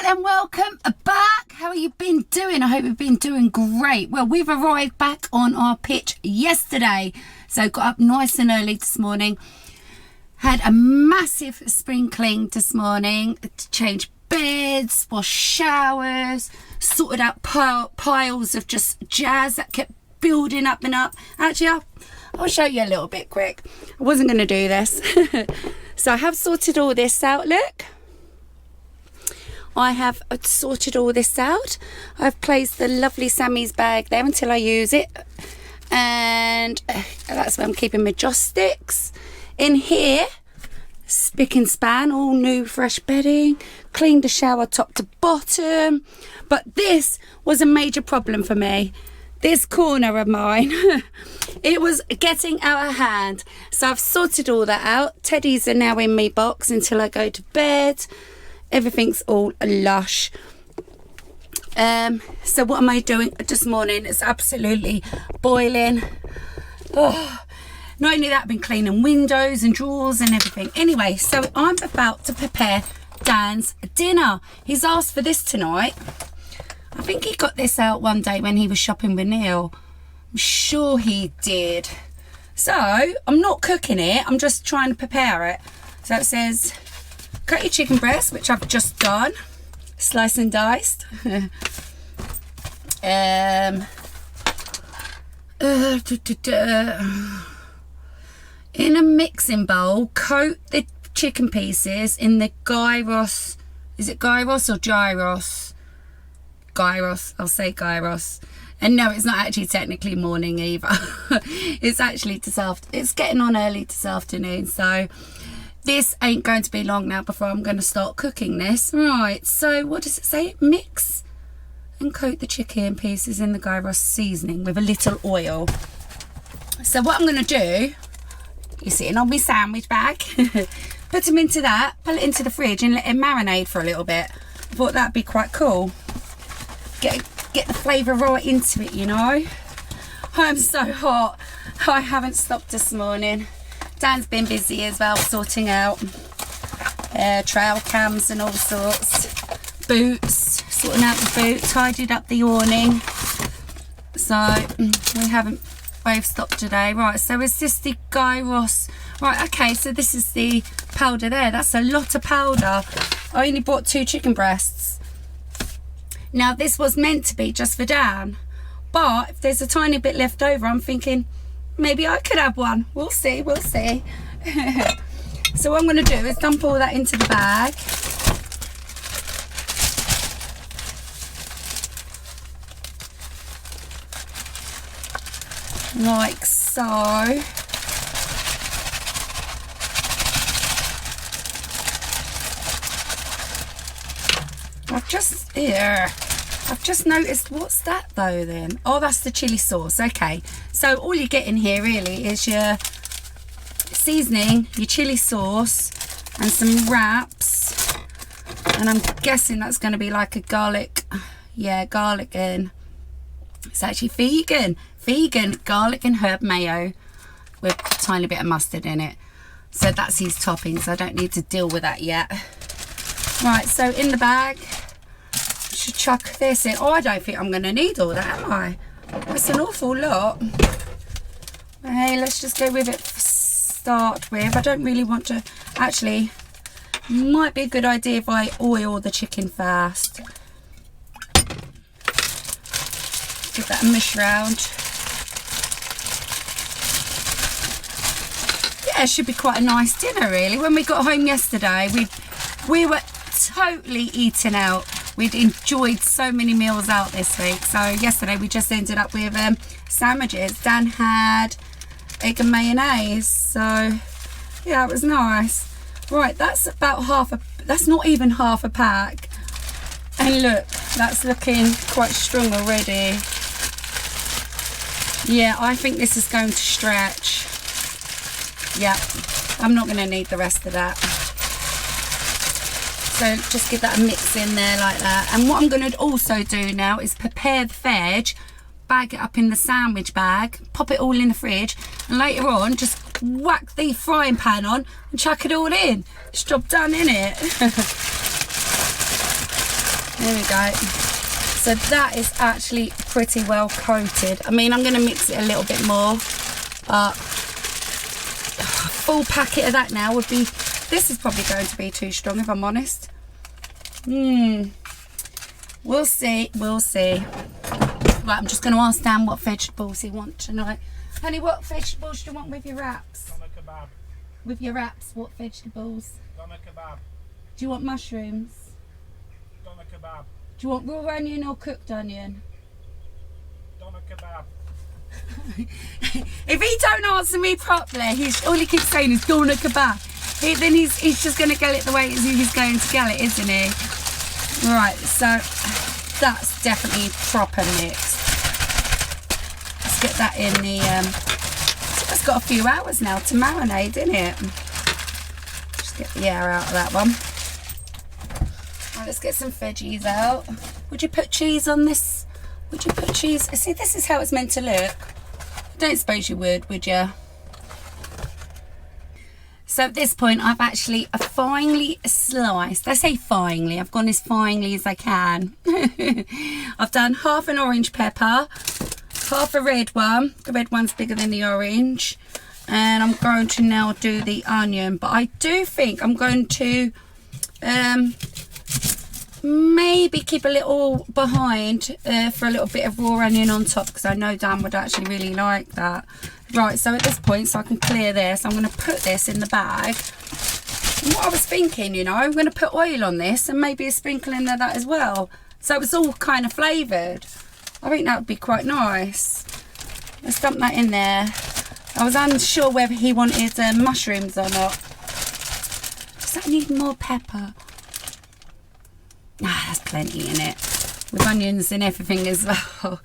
and welcome back. How have you been doing? I hope you've been doing great. Well, we've arrived back on our pitch yesterday, so got up nice and early this morning. Had a massive spring clean this morning to change beds, wash showers, sorted out piles of just jazz that kept building up and up. Actually, I'll show you a little bit quick. I wasn't going to do this. So I have sorted all this out, look. I have sorted all this out. I've placed the lovely Sammy's bag there until I use it. And that's where I'm keeping my joss sticks. In here, spick and span, all new fresh bedding. Cleaned the shower top to bottom. But this was a major problem for me. This corner of mine, it was getting out of hand. So I've sorted all that out. Teddies are now in my box until I go to bed. Everything's all lush. So what am I doing this morning? It's absolutely boiling. Oh, not only that, I've been cleaning windows and drawers and everything. Anyway, so I'm about to prepare Dan's dinner. He's asked for this tonight. I think he got this out one day when he was shopping with Neil. I'm sure he did. So I'm not cooking it, I'm just trying to prepare it. So it says, cut your chicken breast, which I've just done, sliced and diced. In a mixing bowl, coat the chicken pieces in the gyros. Is it gyros or gyros? Gyros, I'll say gyros. And no, it's not actually technically morning either. It's actually it's getting on early this afternoon, so this ain't going to be long now before I'm going to start cooking this. Right, so what does it say? Mix and coat the chicken pieces in the gyros seasoning with a little oil. So what I'm going to do, you're sitting on my sandwich bag, put them into that, pull it into the fridge and let it marinate for a little bit. I thought that'd be quite cool. Get the flavour right into it, you know. I'm so hot. I haven't stopped this morning. Dan's been busy as well, sorting out trail cams and all sorts. Boots, sorting out the boots, tidied up the awning. So we haven't both stopped today. Right, so is this the gyros? Right, okay, so this is the powder there. That's a lot of powder. I only bought 2 chicken breasts. Now this was meant to be just for Dan, but if there's a tiny bit left over, I'm thinking maybe I could have one. We'll see, we'll see. So what I'm going to do is dump all that into the bag. Like so. I've just noticed, what's that though then? Oh, that's the chili sauce. Okay, so all you get in here really is your seasoning, your chili sauce and some wraps, and I'm guessing that's going to be like a garlic, yeah, garlic, and it's actually vegan garlic and herb mayo with a tiny bit of mustard in it. So that's his toppings. I don't need to deal with that yet. Right, so in the bag, should chuck this in. Oh, I don't think I'm going to need all that, am I? That's an awful lot. Hey, let's just go with it to start with. I don't really want to, actually, might be a good idea if I oil the chicken first. Give that a mush round. Yeah, it should be quite a nice dinner really. When we got home yesterday, we were totally eating out. We'd enjoyed so many meals out this week. So yesterday we just ended up with sandwiches. Dan had egg and mayonnaise. So yeah, it was nice. Right, that's about that's not even half a pack. And look, that's looking quite strong already. Yeah, I think this is going to stretch. Yeah, I'm not going to need the rest of that. So just give that a mix in there like that. And what I'm going to also do now is prepare the veg, bag it up in the sandwich bag, pop it all in the fridge, and later on just whack the frying pan on and chuck it all in. It's job done, innit? There we go. So that is actually pretty well coated. I mean, I'm going to mix it a little bit more, but a full packet of that now would be, this is probably going to be too strong if I'm honest. We'll see, we'll see. Right, I'm just going to ask Dan what vegetables he wants tonight. Honey, what vegetables do you want with your wraps? Doner kebab. With your wraps, what vegetables? Doner kebab. Do you want mushrooms? Doner kebab. Do you want raw onion or cooked onion? Doner kebab. If he don't answer me properly, all he keeps saying is doner kebab. Then he's just going to get it the way he's going to get it, isn't he? Right, so that's definitely proper mixed. Let's get that in the... it's got a few hours now to marinate, isn't it? Just get the air out of that one. Right, let's get some veggies out. Would you put cheese on this? Would you put cheese? See, this is how it's meant to look. Don't suppose you would you? So at this point, I've actually finely sliced. I say finely, I've gone as finely as I can. I've done half an orange pepper, half a red one. The red one's bigger than the orange. And I'm going to now do the onion. But I do think I'm going to maybe keep a little behind for a little bit of raw onion on top, because I know Dan would actually really like that. Right, so at this point, so I can clear this, I'm going to put this in the bag. And what I was thinking, you know, I'm going to put oil on this and maybe a sprinkle in there that as well. So it's all kind of flavoured. I think that would be quite nice. Let's dump that in there. I was unsure whether he wanted mushrooms or not. Does that need more pepper? Ah, there's plenty in it. With onions and everything as well.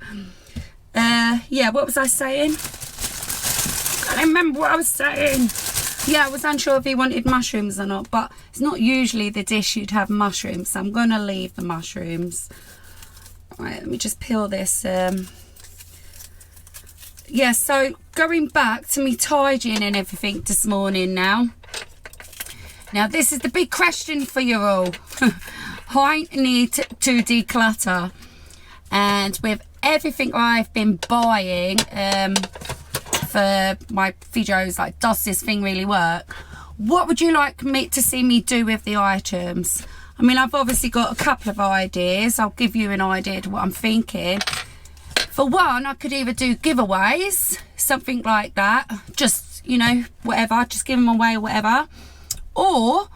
Yeah, what was I saying? I can't remember what I was saying. Yeah, I was unsure if he wanted mushrooms or not, but it's not usually the dish you'd have mushrooms, so I'm going to leave the mushrooms. Right, let me just peel this. Yeah, so going back to me tidying and everything this morning now. Now, this is the big question for you all. I need to declutter, and with everything I've been buying for my videos, like, does this thing really work? What would you like me to see me do with the items? I mean, I've obviously got a couple of ideas. I'll give you an idea to what I'm thinking. For one, I could either do giveaways, something like that, just, you know, whatever, just give them away or whatever, or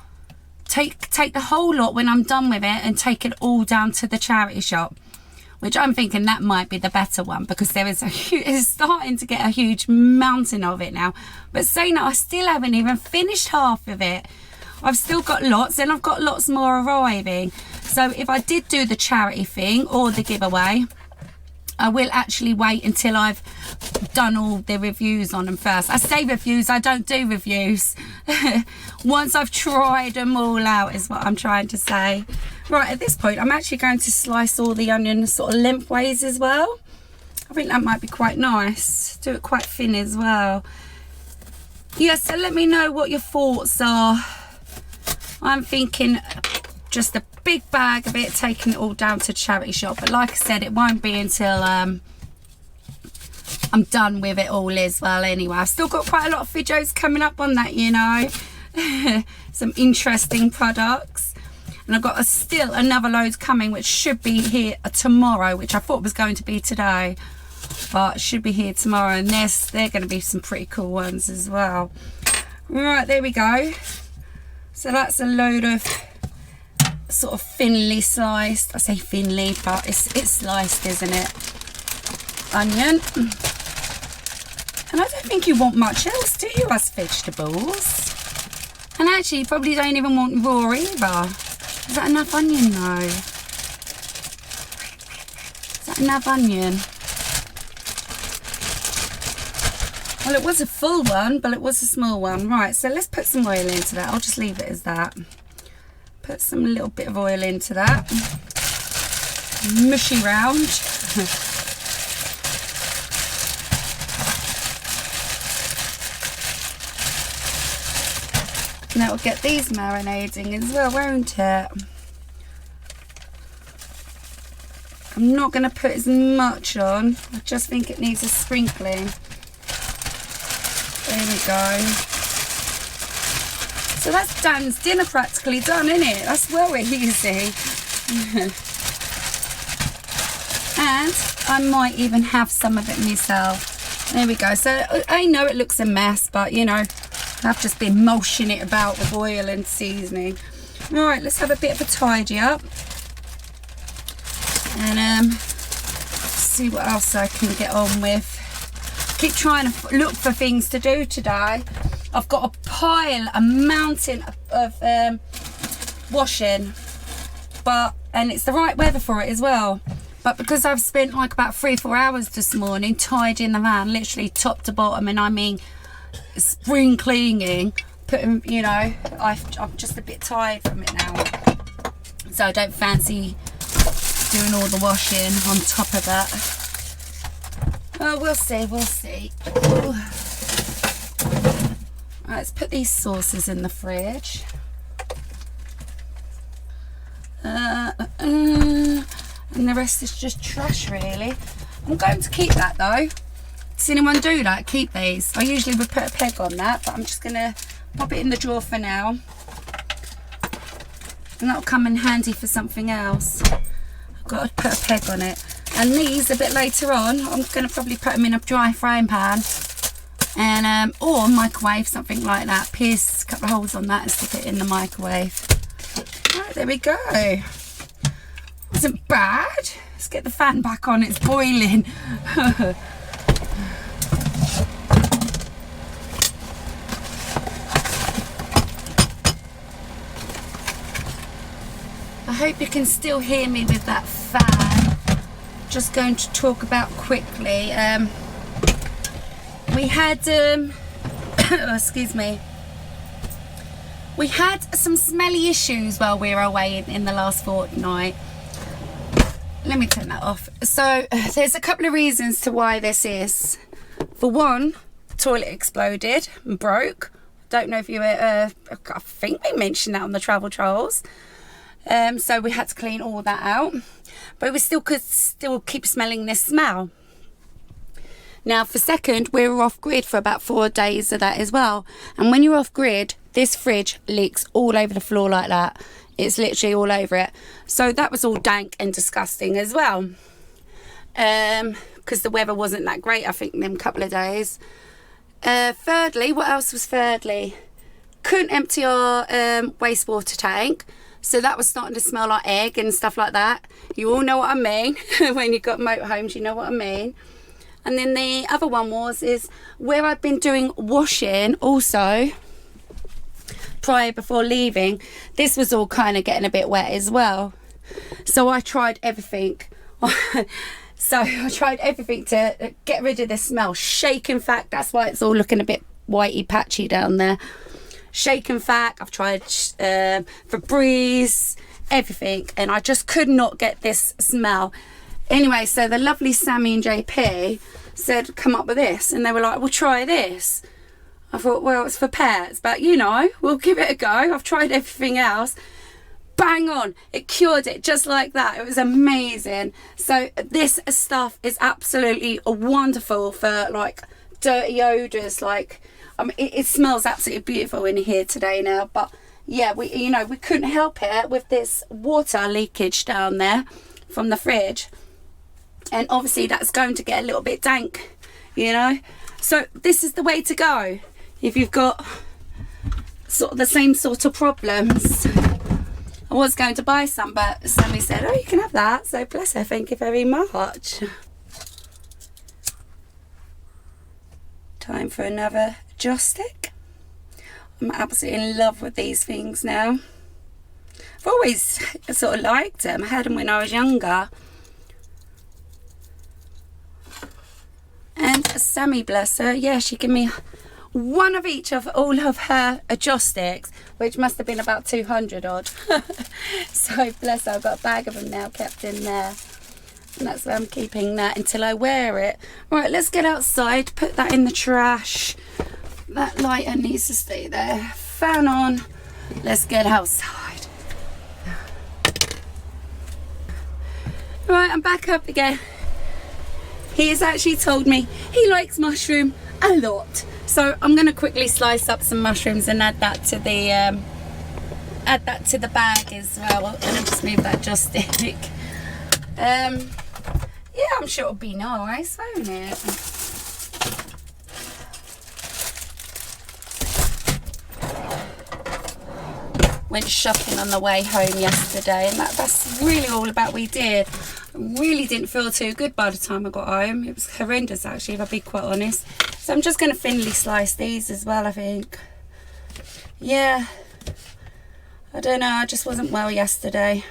take the whole lot when I'm done with it and take it all down to the charity shop, which I'm thinking that might be the better one, because there is it's starting to get a huge mountain of it now. But saying that, I still haven't even finished half of it. I've still got lots, and I've got lots more arriving. So if I did do the charity thing or the giveaway, I will actually wait until I've done all the reviews on them first. I say reviews, I don't do reviews. Once I've tried them all out is what I'm trying to say. Right, at this point, I'm actually going to slice all the onions sort of lengthways as well. I think that might be quite nice. Do it quite thin as well. Yeah, so let me know what your thoughts are. I'm thinking just a big bag of it, taking it all down to charity shop. But like I said, it won't be until I'm done with it all as well anyway. I've still got quite a lot of videos coming up on that, you know. Some interesting products. And I've got still another load coming, which should be here tomorrow, which I thought was going to be today, but should be here tomorrow. And they're going to be some pretty cool ones as well. Right, there we go. So that's a load of sort of thinly sliced, I say thinly, but it's sliced, isn't it? Onion. And I don't think you want much else, do you, as vegetables? And actually, you probably don't even want raw either. Is that enough onion though? Is that enough onion? Well, it was a full one, but it was a small one. Right, so let's put some oil into that. I'll just leave it as that. Put some little bit of oil into that. Mushy round. And that will get these marinating as well, won't it? I'm not going to put as much on. I just think it needs a sprinkling. There we go. So that's Dan's dinner practically done, isn't it? That's well easy. And I might even have some of it myself. There we go. So I know it looks a mess, but you know, I've just been mushing it about with oil and seasoning. Right, let's have a bit of a tidy up. And see what else I can get on with. Keep trying to look for things to do today. I've got a mountain of washing, and it's the right weather for it as well. But because I've spent like about 3-4 hours this morning tidying the van, literally top to bottom, and I mean spring cleaning, putting, you know, I'm just a bit tired from it now, so I don't fancy doing all the washing on top of that. Oh, we'll see. Right, let's put these sauces in the fridge. And the rest is just trash, really. I'm going to keep that though. Does anyone do that? Keep these. I usually would put a peg on that, but I'm just gonna pop it in the drawer for now, and that'll come in handy for something else. I've got to put a peg on it. And these a bit later on, I'm gonna probably put them in a dry frying pan, and or microwave, something like that. Pierce a couple of holes on that and stick it in the microwave. Right, there we go. Wasn't bad. Let's get the fan back on. It's boiling. I hope you can still hear me with that fan. Just going to talk about quickly. We had excuse me. We had some smelly issues while we were away in the last fortnight. Let me turn that off. So there's a couple of reasons to why this is. For one, the toilet exploded and broke. Don't know if you I think we mentioned that on the travel trolls. So we had to clean all that out, but we could still keep smelling this smell. Now for second, we were off grid for about 4 days of that as well. And when you're off grid, this fridge leaks all over the floor like that. It's literally all over it. So that was all dank and disgusting as well. Because the weather wasn't that great, I think, them couple of days. Thirdly, what else was thirdly? Couldn't empty our wastewater tank. So that was starting to smell like egg and stuff like that. You all know what I mean. When you've got motorhomes, you know what I mean. And then the other one is where I've been doing washing also before leaving. This was all kind of getting a bit wet as well. So I tried everything. So I tried everything to get rid of the smell. Shake and vac, that's why it's all looking a bit whitey patchy down there. Shake and vac, I've tried Febreze, everything, and I just could not get this smell. Anyway, so the lovely Sammy and JP said come up with this, and they were like, we'll try this. I thought, well, it's for pets, but you know, we'll give it a go. I've tried everything else. Bang on, it cured it just like that. It was amazing. So this stuff is absolutely wonderful for like dirty odors. Like, I mean, it smells absolutely beautiful in here today now. But yeah, we couldn't help it with this water leakage down there from the fridge, and obviously that's going to get a little bit dank, you know. So this is the way to go if you've got sort of the same sort of problems. I was going to buy some, but Sammy said, oh, you can have that. So bless her, thank you very much. Time for another joss stick. I'm absolutely in love with these things now. I've always sort of liked them. I had them when I was younger. And Sammy, bless her, yeah, she gave me one of each of all of her joss sticks, which must have been about 200 odd. So bless her, I've got a bag of them now kept in there, and that's where I'm keeping that until I wear it. Right, let's get outside, put that in the trash. That lighter needs to stay there. Fan on, let's get outside. Right, I'm back up again. He has actually told me he likes mushroom a lot. So I'm going to quickly slice up some mushrooms and add that to the bag as well. And I'll just move that joystick. Yeah, I'm sure it'll be nice, won't it? Went shopping on the way home yesterday, and that's really all about we did. I really didn't feel too good by the time I got home. It was horrendous actually, if I'll be quite honest. So I'm just going to thinly slice these as well, I think. Yeah, I don't know, I just wasn't well yesterday.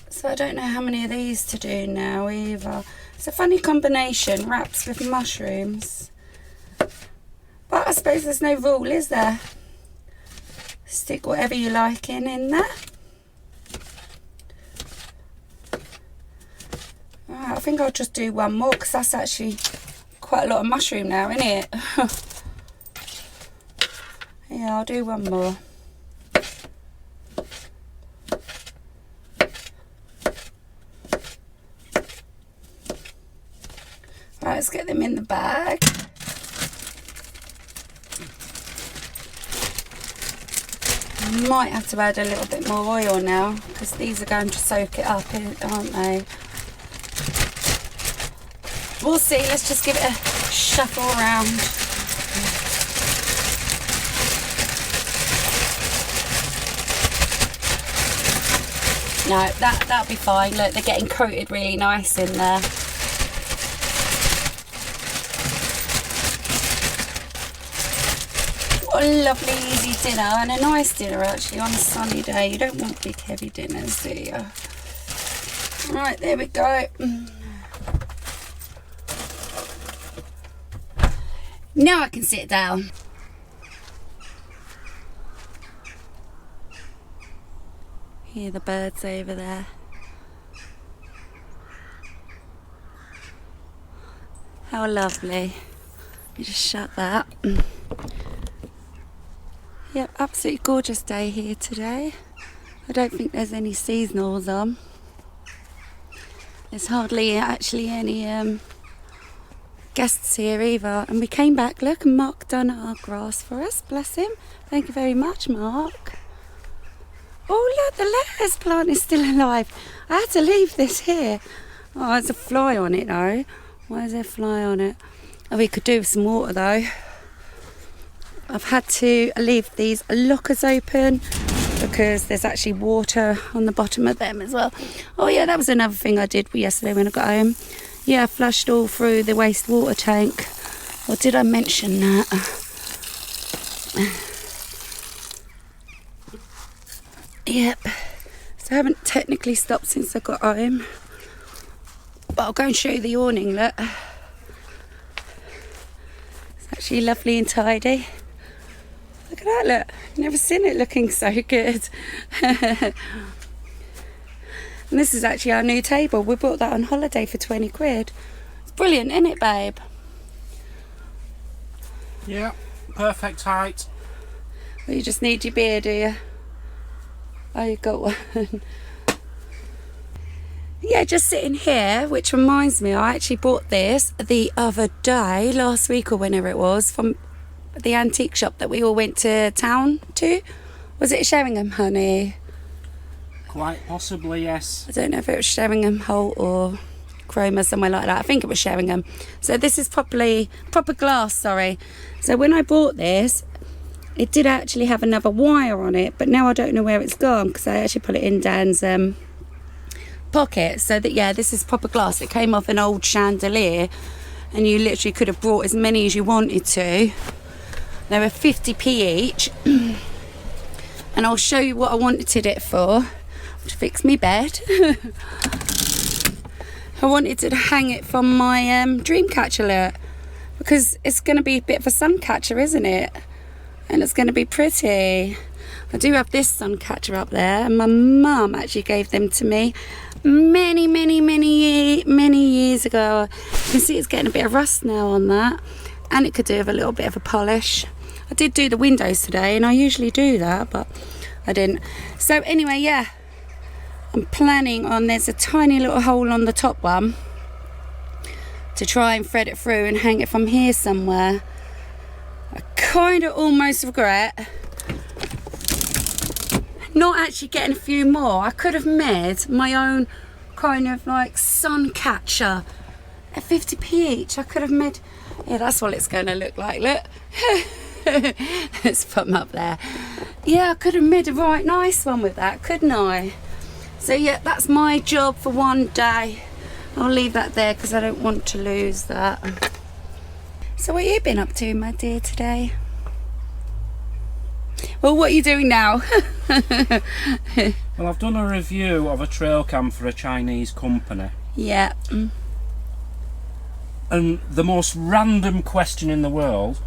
So I don't know how many of these to do now either. It's a funny combination, wraps with mushrooms. But I suppose there's no rule, is there? Stick whatever you like in there. Right, I think I'll just do one more because that's actually quite a lot of mushroom now, isn't it? Yeah, I'll do one more. Right, let's get them in the bag. Might have to add a little bit more oil now because these are going to soak it up, aren't they? We'll see. Let's just give it a shuffle around. No, that'll be fine. Look, they're getting coated really nice in there. What a lovely easy dinner, and a nice dinner actually on a sunny day. You don't want big heavy dinners, do you? Right, there we go. Now I can sit down. Hear the birds over there. How lovely. Let me just shut that. Yep, absolutely gorgeous day here today. I don't think there's any seasonals on. There's hardly actually any guests here either. And we came back, look, and Mark done our grass for us, bless him. Thank you very much, Mark. Oh look, the lettuce plant is still alive. I had to leave this here. Oh, there's a fly on it though. Why is there a fly on it? Oh, we could do with some water though. I've had to leave these lockers open because there's actually water on the bottom of them as well. Oh yeah, that was another thing I did yesterday when I got home. Yeah, I flushed all through the wastewater tank. Or did I mention that? Yep. So I haven't technically stopped since I got home. But I'll go and show you the awning, look. It's actually lovely and tidy. Look at that, look. Never seen it looking so good. And this is actually our new table. We bought that on holiday for 20 quid. It's brilliant, isn't it, babe? Yeah, perfect height. Well, you just need your beer, do you? Oh, you got one. Yeah, just sitting here, which reminds me, I actually bought this the other day, last week or whenever it was, from the antique shop that we all went to town to. Was it Sheringham, honey? Quite possibly, yes. I don't know if it was Sheringham Holt or Chroma, somewhere like that. I think it was Sheringham. So this is proper glass, sorry. So when I bought this, it did actually have another wire on it, but now I don't know where it's gone because I actually put it in Dan's pocket. So that, yeah, this is proper glass. It came off an old chandelier and you literally could have brought as many as you wanted to. They were 50p each. And I'll show you what I wanted it for. To fix me bed. I wanted to hang it from my dream catcher lit because it's going to be a bit of a sun catcher, isn't it? And it's going to be pretty. I do have this sun catcher up there, and my mum actually gave them to me many years ago. You can see it's getting a bit of rust now on that, and it could do with a little bit of a polish. I did do the windows today, and I usually do that, but I didn't. So anyway, yeah, I'm planning on, there's a tiny little hole on the top one, to try and thread it through and hang it from here somewhere. I kind of almost regret not actually getting a few more. I could have made my own kind of like sun catcher at 50p each. I could have made, yeah, that's what it's going to look like, look. Let's put them up there. Yeah, I could have made a right nice one with that, couldn't I? So yeah, that's my job for one day. I'll leave that there because I don't want to lose that. So what have you been up to, my dear, today? Well, what are you doing now? Well, I've done a review of a trail cam for a Chinese company. Yeah. And the most random question in the world,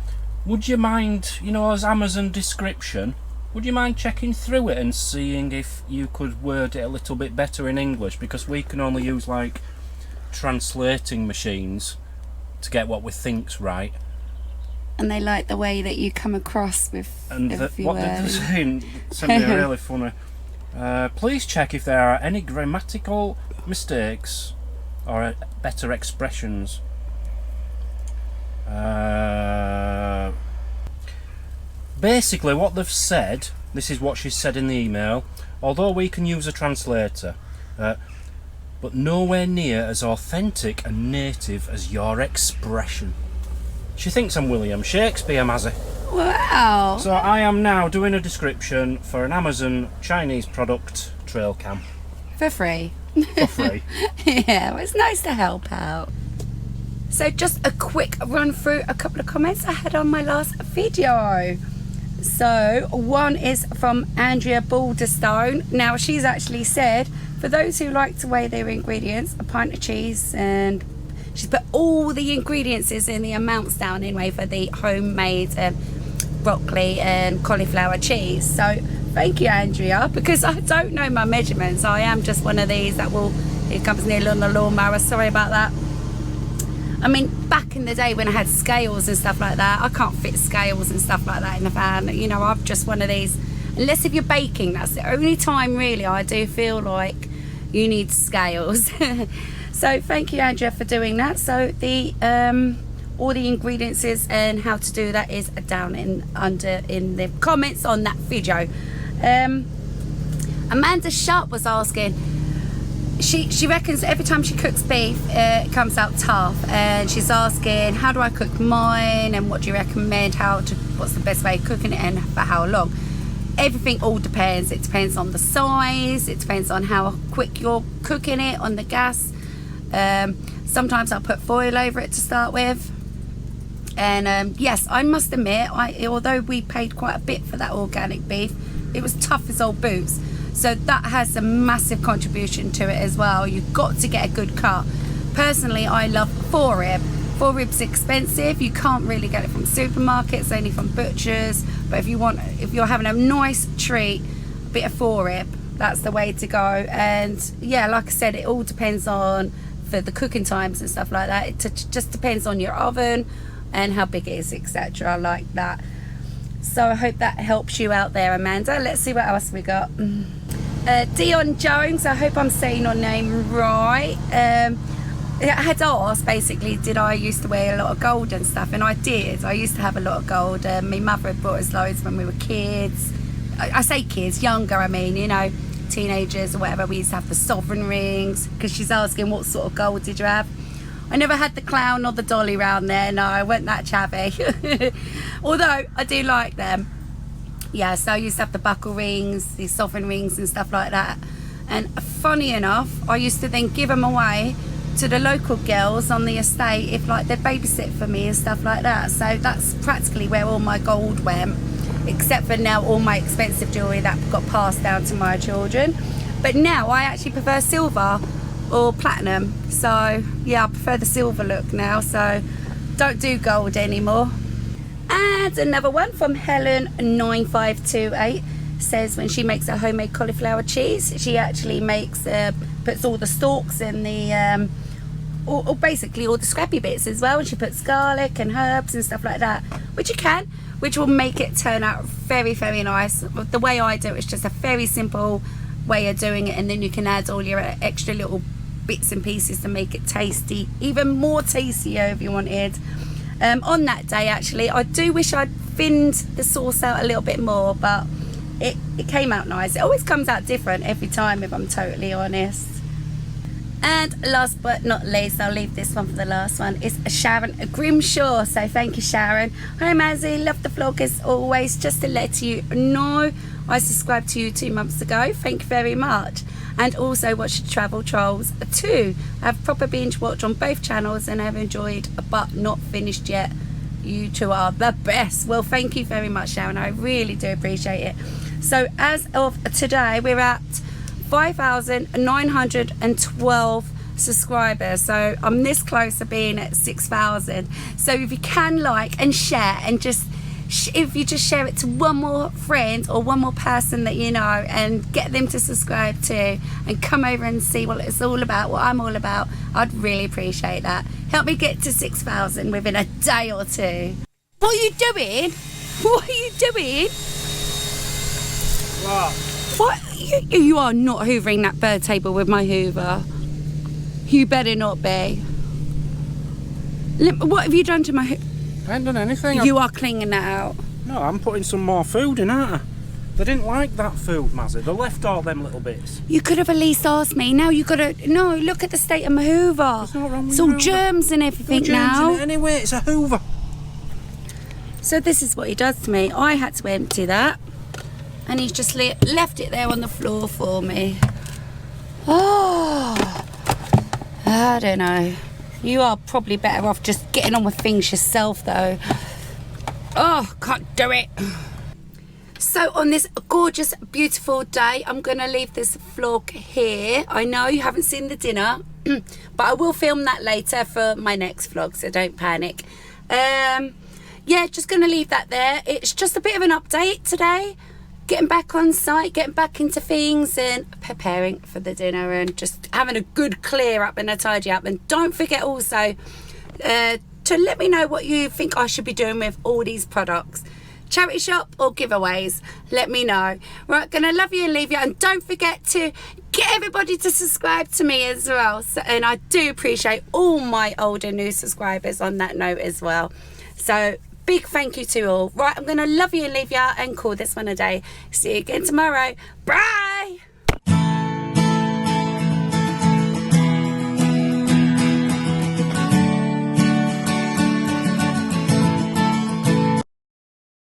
would you mind, you know, as Amazon description, would you mind checking through it and seeing if you could word it a little bit better in English? Because we can only use like translating machines to get what we think's right. And they like the way that you come across with And every what word. they're saying sent me a really funny. Please check if there are any grammatical mistakes or better expressions. Basically, what they've said, this is what she said in the email. Although we can use a translator, but nowhere near as authentic and native as your expression. She thinks I'm William Shakespeare, Mazzy. Wow. So I am now doing a description for an Amazon Chinese product trail cam For free. for free. Yeah, well, it's nice to help out. So just a quick run through a couple of comments I had on my last video. So one is from Andrea Balderstone. Now she's actually said, for those who like to weigh their ingredients, a pint of cheese, and she's put all the ingredients in the amounts down anyway for the homemade broccoli and cauliflower cheese. So thank you, Andrea, because I don't know my measurements. I am just one of these that will, here comes Neil on the lawnmower, sorry about that. I mean, back in the day when I had scales and stuff like that, I can't fit scales and stuff like that in the van. You know, I'm just one of these, unless if you're baking, that's the only time really I do feel like you need scales. So thank you, Andrea, for doing that. So the all the ingredients and how to do that is down in the comments on that video. Amanda Sharp was asking, she reckons every time she cooks beef it comes out tough, and she's asking, how do I cook mine and what do you recommend, what's the best way of cooking it and for how long? Everything all depends. It depends on the size, it depends on how quick you're cooking it on the gas. Sometimes I'll put foil over it to start with, and yes, I must admit, although we paid quite a bit for that organic beef, it was tough as old boots. So that has a massive contribution to it as well. You've got to get a good cut. Personally, I love four rib. Four rib's expensive. You can't really get it from supermarkets, only from butchers. But if you're having a nice treat, a bit of four rib, that's the way to go. And yeah, like I said, it all depends on for the cooking times and stuff like that. It just depends on your oven and how big it is, etc. like that. So I hope that helps you out there, Amanda. Let's see what else we got. Dion Jones, I hope I'm saying your name right. I had asked basically, did I used to wear a lot of gold and stuff, and I did. I used to have a lot of gold. My mother had bought us loads when we were kids. I say kids, younger, I mean, you know, teenagers or whatever. We used to have the sovereign rings, because she's asking what sort of gold did you have. I never had the clown or the dolly round there. No, I wasn't that chavvy. Although I do like them. Yeah, so I used to have the buckle rings, the sovereign rings and stuff like that. And funny enough, I used to then give them away to the local girls on the estate if like they'd babysit for me and stuff like that. So that's practically where all my gold went, except for now all my expensive jewellery that got passed down to my children. But now I actually prefer silver or platinum. So yeah, I prefer the silver look now, so don't do gold anymore. And another one from Helen9528 says when she makes her homemade cauliflower cheese, she actually puts all the stalks in the or basically all the scrappy bits as well, and she puts garlic and herbs and stuff like that, which will make it turn out very, very nice. The way I do it is just a very simple way of doing it, and then you can add all your extra little bits and pieces to make it tasty, even more tastier if you wanted. On that day, actually, I do wish I'd thinned the sauce out a little bit more, but it came out nice. It always comes out different every time, if I'm totally honest. And last but not least, I'll leave this one for the last one, is Sharon Grimshaw. So thank you, Sharon. Hi Mazzy, love the vlog as always. Just to let you know, I subscribed to you 2 months ago. Thank you very much. And also watched Travel Trolls too. I've proper binge watched on both channels and I've enjoyed, but not finished yet. You two are the best. Well, thank you very much, Sharon. I really do appreciate it. So as of today, we're at 5,912 subscribers, so I'm this close to being at 6,000. So if you can like and share, and just if you just share it to one more friend or one more person that you know, and get them to subscribe too, and come over and see what it's all about, what I'm all about, I'd really appreciate that. Help me get to 6,000 within a day or two. What are you doing? What are you doing? What? You are not hoovering that bird table with my hoover. You better not be. What have you done to my hoover? I ain't done anything. You are cleaning that out. No, I'm putting some more food in, aren't I? They didn't like that food, Mazzy. They left all them little bits. You could have at least asked me. Now you gotta... No, look at the state of my hoover. There's nothing wrong with it's all your hoover. germs and everything No germs now. in it anyway, it's a hoover. So this is what he does to me. I had to empty that, and he's just left it there on the floor for me. Oh, I don't know. You are probably better off just getting on with things yourself though. Oh, can't do it. So on this gorgeous, beautiful day, I'm going to leave this vlog here. I know you haven't seen the dinner, but I will film that later for my next vlog, so don't panic. Yeah, just going to leave that there. It's just a bit of an update today. Getting back on site, getting back into things and preparing for the dinner, and just having a good clear up and a tidy up. And don't forget also to let me know what you think I should be doing with all these products. Charity shop or giveaways, let me know. Right, gonna love you and leave you, and don't forget to get everybody to subscribe to me as well. So, and I do appreciate all my old and new subscribers on that note as well. So big thank you to all. Right, I'm gonna love you and leave you and call this one a day. See you again tomorrow. Bye.